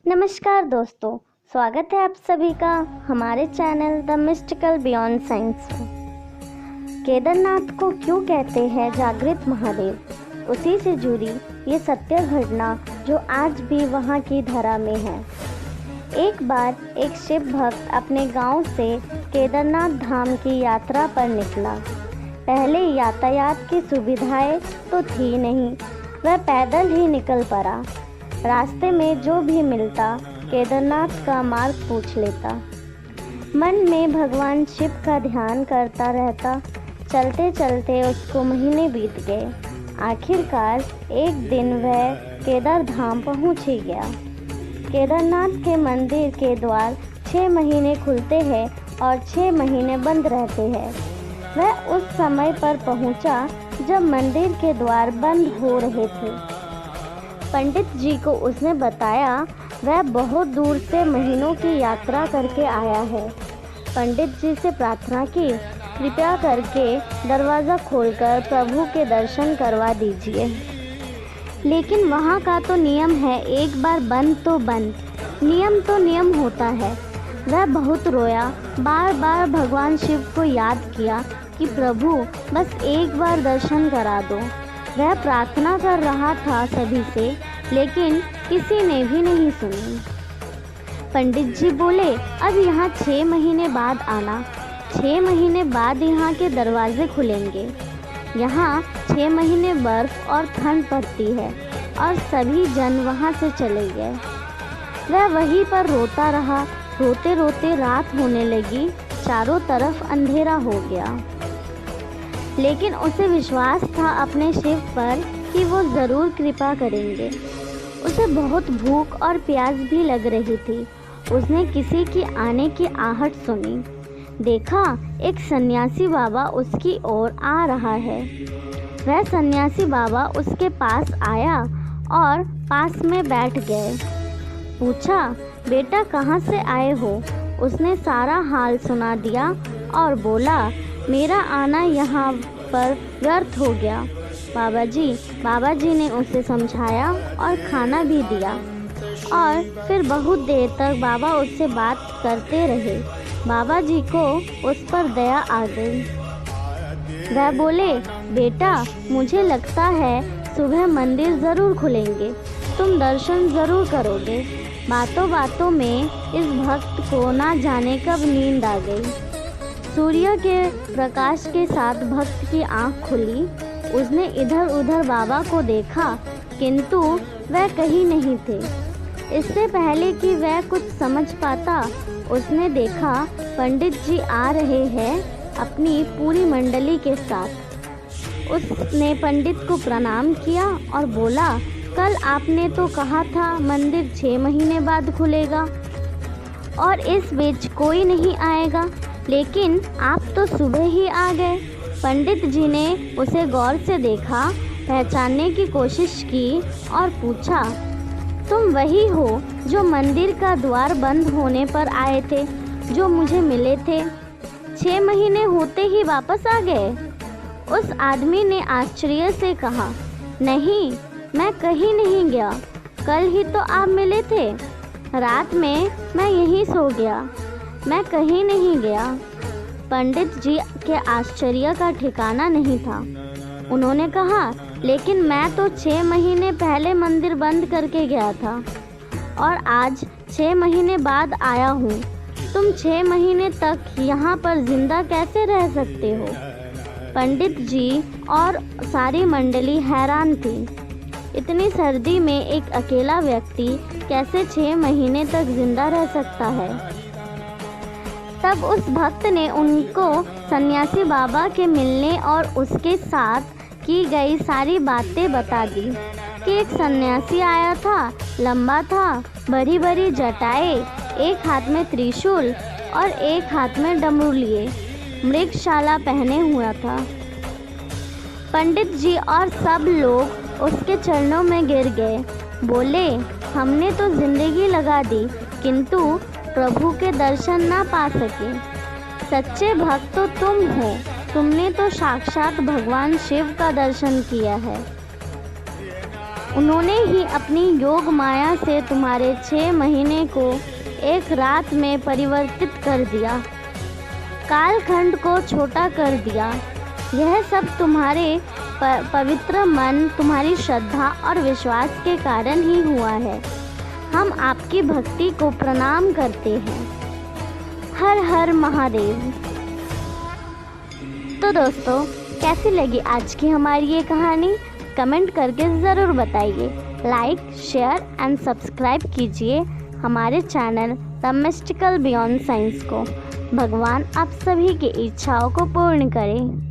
नमस्कार दोस्तों, स्वागत है आप सभी का हमारे channel the mystical beyond science में। केदारनाथ को क्यों कहते हैं जागृत महादेव, उसी से जुड़ी ये सत्य घटना जो आज भी वहाँ की धरा में है। एक बार एक शिव भक्त अपने गांव से केदारनाथ धाम की यात्रा पर निकला। पहले यातायात की सुविधाएं तो थी नहीं, वह पैदल ही निकल पड़ा। रास्ते में जो भी मिलता केदारनाथ का मार्ग पूछ लेता। मन में भगवान शिव का ध्यान करता रहता। चलते चलते उसको महीने बीत गए। आखिरकार एक दिन वह केदार धाम पहुँच ही गया। केदारनाथ के मंदिर के द्वार 6 महीने खुलते हैं और 6 महीने बंद रहते हैं। वह उस समय पर पहुँचा जब मंदिर के द्वार बंद हो रहे थे। पंडित जी को उसने बताया वह बहुत दूर से महीनों की यात्रा करके आया है। पंडित जी से प्रार्थना की, कृपया करके दरवाज़ा खोलकर प्रभु के दर्शन करवा दीजिए। लेकिन वहाँ का तो नियम है, एक बार बंद तो बंद, नियम तो नियम होता है। वह बहुत रोया, बार बार भगवान शिव को याद किया कि प्रभु बस एक बार दर्शन करा दो। वह प्रार्थना कर रहा था सभी से, लेकिन किसी ने भी नहीं सुनी। पंडित जी बोले, अब यहाँ 6 महीने बाद आना। 6 महीने बाद यहाँ के दरवाजे खुलेंगे। यहाँ 6 महीने बर्फ और ठंड पड़ती है और सभी जन वहाँ से चले गए। वह वहीं पर रोता रहा। रोते रोते रात होने लगी, चारों तरफ अंधेरा हो गया। लेकिन उसे विश्वास था अपने शिव पर कि वो ज़रूर कृपा करेंगे। उसे बहुत भूख और प्यास भी लग रही थी। उसने किसी की आने की आहट सुनी। देखा एक सन्यासी बाबा उसकी ओर आ रहा है। वह सन्यासी बाबा उसके पास आया और पास में बैठ गए। पूछा, बेटा कहाँ से आए हो? उसने सारा हाल सुना दिया और बोला, मेरा आना यहाँ पर व्यर्थ हो गया। बाबा जी ने उसे समझाया और खाना भी दिया और फिर बहुत देर तक बाबा उससे बात करते रहे। बाबा जी को उस पर दया आ गई। वह बोले, बेटा मुझे लगता है सुबह मंदिर ज़रूर खुलेंगे, तुम दर्शन ज़रूर करोगे। बातों बातों में इस भक्त को ना जाने कब नींद आ गई। सूर्य के प्रकाश के साथ भक्त की आँख खुली। उसने इधर उधर बाबा को देखा, किंतु वह कहीं नहीं थे। इससे पहले कि वह कुछ समझ पाता, उसने देखा पंडित जी आ रहे हैं अपनी पूरी मंडली के साथ। उसने पंडित को प्रणाम किया और बोला, कल आपने तो कहा था मंदिर 6 महीने बाद खुलेगा और इस बीच कोई नहीं आएगा, लेकिन आप तो सुबह ही आ गए। पंडित जी ने उसे गौर से देखा, पहचानने की कोशिश की और पूछा, तुम वही हो जो मंदिर का द्वार बंद होने पर आए थे, जो मुझे मिले थे? 6 महीने होते ही वापस आ गए? उस आदमी ने आश्चर्य से कहा, नहीं, मैं कहीं नहीं गया। कल ही तो आप मिले थे। रात में मैं यहीं सो गया, मैं कहीं नहीं गया। पंडित जी के आश्चर्य का ठिकाना नहीं था। उन्होंने कहा, लेकिन मैं तो 6 महीने पहले मंदिर बंद करके गया था और आज 6 महीने बाद आया हूँ। तुम 6 महीने तक यहाँ पर जिंदा कैसे रह सकते हो? पंडित जी और सारी मंडली हैरान थी। इतनी सर्दी में एक अकेला व्यक्ति कैसे 6 महीने तक जिंदा रह सकता है? तब उस भक्त ने उनको सन्यासी बाबा के मिलने और उसके साथ की गई सारी बातें बता दी कि एक सन्यासी आया था, लंबा था, बड़ी बड़ी जटाएं, एक हाथ में त्रिशूल और एक हाथ में डमरू लिए, मृगशाला पहने हुआ था। पंडित जी और सब लोग उसके चरणों में गिर गए। बोले, हमने तो जिंदगी लगा दी, किंतु प्रभु के दर्शन ना पा सके। सच्चे भक्त तो तुम हो, तुमने तो साक्षात भगवान शिव का दर्शन किया है। उन्होंने ही अपनी योग माया से तुम्हारे 6 महीने को एक रात में परिवर्तित कर दिया, कालखंड को छोटा कर दिया। यह सब तुम्हारे पवित्र मन, तुम्हारी श्रद्धा और विश्वास के कारण ही हुआ है। हम आपकी भक्ति को प्रणाम करते हैं। हर हर महादेव। तो दोस्तों, कैसी लगी आज की हमारी ये कहानी? कमेंट करके ज़रूर बताइए। लाइक, शेयर एंड सब्सक्राइब कीजिए हमारे channel the mystical beyond science को। भगवान आप सभी की इच्छाओं को पूर्ण करें।